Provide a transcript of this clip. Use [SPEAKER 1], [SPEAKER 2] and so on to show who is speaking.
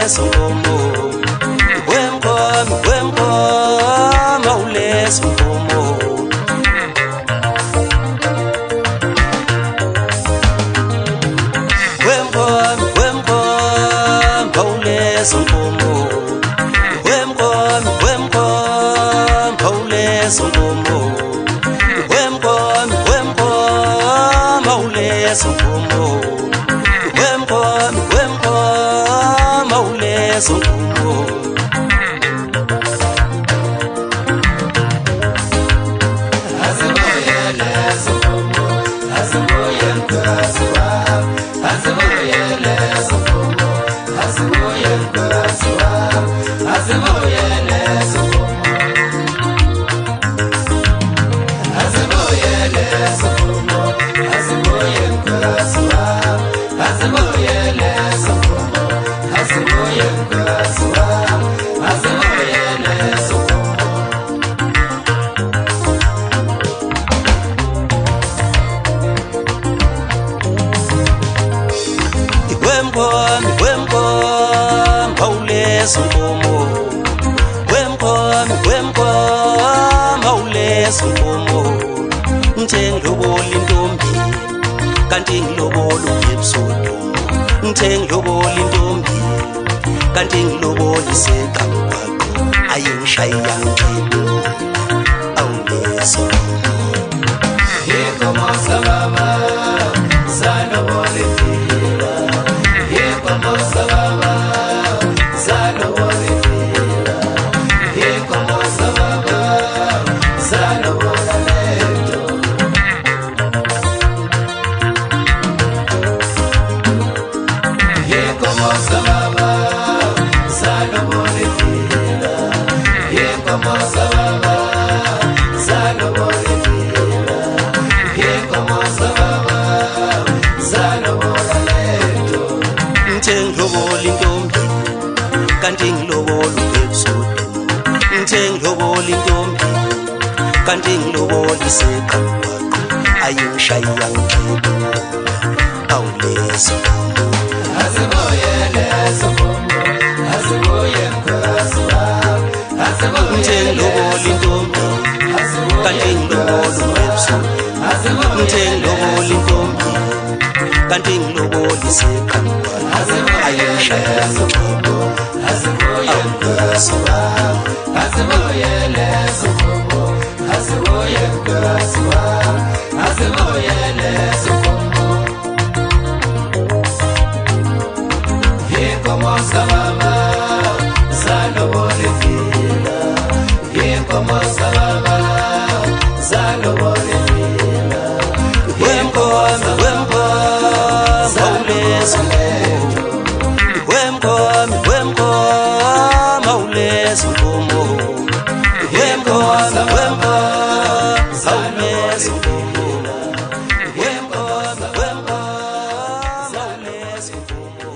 [SPEAKER 1] mawulesunkomo wemkoma mawulesunkomo mawulesunkomo wemkoma mawulesunkomo mawulesunkomo mawulesunkomo mawulesunkomo mawulesunkomo ngithengilobola intombi kanti ngilobola uyebusuku ngithengilobola intombi kanti ngilobola iseqamqaqo ayingishaya ngqebo awulesunkomo
[SPEAKER 2] yekoma sababa zalobola ifila yekoma sababa
[SPEAKER 1] ngithengilobola intombi kanti ngilobola uyebusuku ngithengilobola intombi kanti ngilobola iseqamqaqo ayingishaya ngqebo awulesunkomo ngithengilobola intombi kanti ngilobola uyebusuku ngithengilobola intombi kanti ngilobola iseqamqaqo ayingishaya ngqebo mawulesunkomo